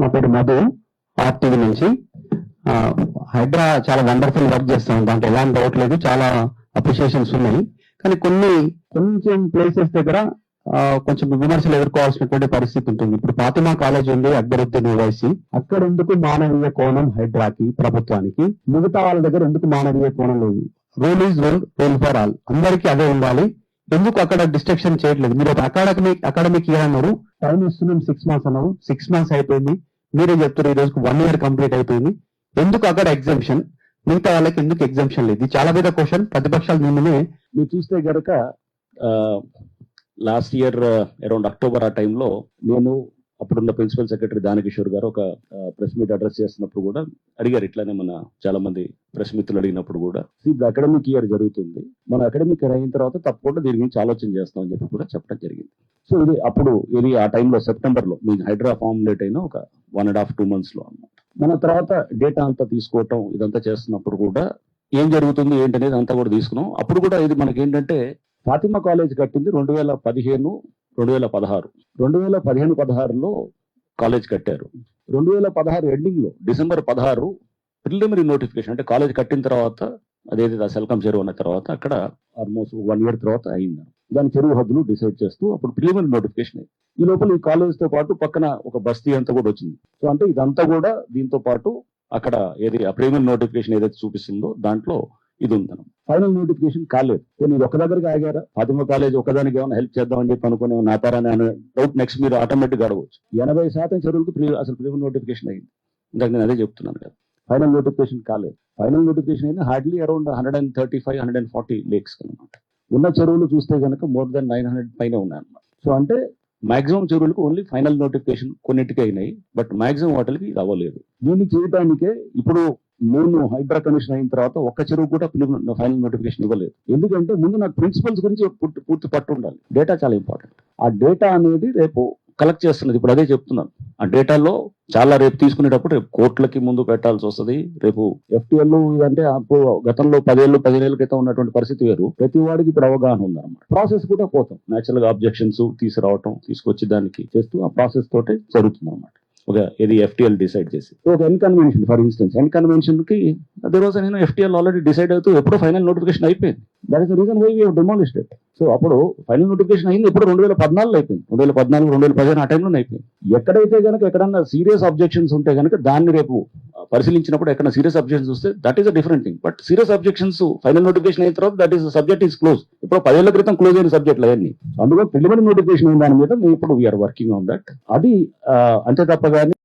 నా పేరు మధు, ఆర్టీవీ నుంచి. హైడ్రా చాలా వండర్ఫుల్ వర్క్ చేస్తాం, దాంట్లో ఎలాంటి డౌట్ లేదు, చాలా అప్రిషియేషన్స్ ఉన్నాయి. కానీ కొంచెం ప్లేసెస్ దగ్గర కొంచెం విమర్శలు ఎదుర్కోవాల్సినటువంటి పరిస్థితి ఉంటుంది. ఇప్పుడు ఫాతిమా కాలేజ్ ఉంది, అక్బరుద్దీన్ ఓవైసీ, అక్కడ ఎందుకు మానవీయ కోణం హైడ్రాకి, ప్రభుత్వానికి, మిగతా వాళ్ళ దగ్గర ఎందుకు మానవీయ కోణం లేదు? Rule is rule for all, అందరికీ అదే ఉండాలి. ఎందుకు అక్కడ డిస్ట్రక్షన్ చేయట్లేదు? మీరు ఒక అకాడమిక్ ఇయర్ అన్నారు, టైం ఇస్తున్నాం 6 months అన్నారు, 6 months అయిపోయింది. మీరే చెప్తారు ఈ రోజుకు 1 year కంప్లీట్ అయిపోయింది. ఎందుకు అక్కడ ఎగ్జామ్షన్, మిగతా వాళ్ళకి ఎందుకు ఎగ్జామ్షన్ లేదు? ఇది చాలా పెద్ద క్వశ్చన్. ప్రతిపక్షాలు నిన్ననే మీరు చూస్తే గనక లాస్ట్ ఇయర్ అరౌండ్ అక్టోబర్ ఆ టైంలో నేను అప్పుడున్న ప్రిన్సిపల్ సెక్రటరీ దానకిషోర్ గారు ఒక ప్రెస్ మీట్ అడ్రస్ చేస్తున్నప్పుడు కూడా అడిగారు. ఇట్లానే మన చాలా మంది ప్రెస్ మిత్రులు అడిగినప్పుడు కూడా ఇప్పుడు అకాడమిక్ ఇయర్ జరుగుతుంది, మన అకాడమిక్ ఇయర్ అయిన తర్వాత తప్పకుండా దీని గురించి ఆలోచన చేస్తాం అని చెప్పి కూడా చెప్పడం జరిగింది. సో ఇది ఆ టైంలో సెప్టెంబర్లో మీ హైడ్రా ఫార్ములేట్ అయిన ఒక 1.5-2 months అన్నమాట. మన తర్వాత డేటా అంతా తీసుకోవటం ఇదంతా చేస్తున్నప్పుడు కూడా ఏం జరుగుతుంది ఏంటనేది అంతా కూడా తీసుకున్నాం. అప్పుడు కూడా ఇది మనకి ఏంటంటే ఫాతిమా కాలేజ్ కట్టింది 2015-2016. 2015-16లో కాలేజ్ కట్టారు. 2016 ఎండింగ్ లో December 16 ప్రిలిమినరీ నోటిఫికేషన్, అంటే కాలేజ్ కట్టిన తర్వాత అదేదైతే సెల్కం చెరువు అన్న తర్వాత అక్కడ ఆల్మోస్ట్ 1 year తర్వాత అయింది. దాని చెరువు హద్దులు డిసైడ్ చేస్తూ అప్పుడు ప్రిలిమినరీ నోటిఫికేషన్ అయింది. ఈ లోపల ఈ కాలేజ్ తో పాటు పక్కన ఒక బస్తీ అంతా కూడా వచ్చింది. సో అంటే ఇదంతా కూడా దీంతో పాటు అక్కడ ఆ ప్రిలిమినరీ నోటిఫికేషన్ ఏదైతే చూపిస్తుందో దాంట్లో ఇది ఉందనం. ఫైనల్ నోటిఫికేషన్ కాలేదు. మీరు ఒక దగ్గరికి ఆగారా? ఫాతిమా కాలేజ్ ఒకదానికి ఏమైనా హెల్ప్ చేద్దామని చెప్పి అనుకునే నాతారని అనే డౌట్ నెక్స్ట్ మీరు ఆటోమేటిక్ అడగవచ్చు. 80% చెరువులకు అసలు ప్రిలిమినరీ నోటిఫికేషన్ అయింది. ఇందాక నేను అదే చెప్తున్నాను కదా, ఫైనల్ నోటిఫికేషన్ కాలేదు. ఫైనల్ నోటిఫికేషన్ అయితే హార్డ్లీ అరౌండ్ 135-140 lakes అనమాట. ఉన్న చెరువులు చూస్తే కనుక more than 900 పైన ఉన్నాయి అన్నమాట. సో అంటే మాక్సిమం చెరువులకు ఓన్లీ ఫైనల్ నోటిఫికేషన్ కొన్నిటికి అయినాయి, బట్ మాక్సిమం వాటికి ఇది అవ్వలేదు. దీన్ని చేయడానికే ఇప్పుడు నేను హైడ్రా కమిషన్ అయిన తర్వాత ఒక్క చెరువు కూడా ఫైనల్ నోటిఫికేషన్ ఇవ్వలేదు. ఎందుకంటే ముందు నాకు ప్రిన్సిపల్స్ గురించి పూర్తి పట్టు ఉండాలి. డేటా చాలా ఇంపార్టెంట్. ఆ డేటా అనేది రేపు కలెక్ట్ చేస్తున్నది. ఇప్పుడు అదే చెప్తున్నాను, ఆ డేటాలో చాలా రేపు తీసుకునేటప్పుడు రేపు కోర్టులకి ముందు పెట్టాల్సి వస్తుంది. రేపు FTL ఇదంటే గతంలో 10-15 ఏళ్ల క్రితం ఉన్నటువంటి పరిస్థితి వేరు. ప్రతి వాడికి ఇప్పుడు అవగాహన ఉందన్నమాట. ప్రాసెస్ కూడా పోతాం, నేచురల్ గా అబ్జెక్షన్స్ తీసుకురావటం, తీసుకొచ్చి దానికి చేస్తూ ఆ ప్రాసెస్ తోటే జరుగుతుంది అన్నమాట. ఒక FTL డిసైడ్ చేసి ఒక ఎన్కన్వెన్షన్, ఫర్ ఇన్స్టెన్స్ ఎన్కన్వెన్షన్ కి అదే రోజు నేను FTL ఆల్రెడీ డిసైడ్ అవుతూ ఎప్పుడో ఫైనల్ నోటిఫికేషన్ అయిపోయింది. That is the reason why we have demolished it. So అప్పుడు ఫైనల్ నోటిఫికేషన్ అయింది ఎప్పుడు 2014లో అయిపోయింది. 2014-2015 ఆ టైంలోనే అయిపోయింది. ఎక్కడైతే కనుక ఎక్కడన్నా సీరియస్ అబ్జెక్షన్స్ ఉంటే కనుక దాన్ని రేపు పరిశీలించినప్పుడు ఎక్కడ సీరియస్ అబ్జెక్షన్స్ వస్తే that is a different thing. But serious objections final notification అయిన తర్వాత that is subject is close. ఇప్పుడు 10 ఏళ్ల క్రితం క్లోజ్ అయిన సబ్జెక్టులు అవన్నీ. అందులో ప్రిలిమినరీ నోటిఫికేషన్ అయిన దాని మీద ఇప్పుడు వీఆర్ వర్కింగ్ ఆన్ దట్. అది అంతే తప్ప కానీ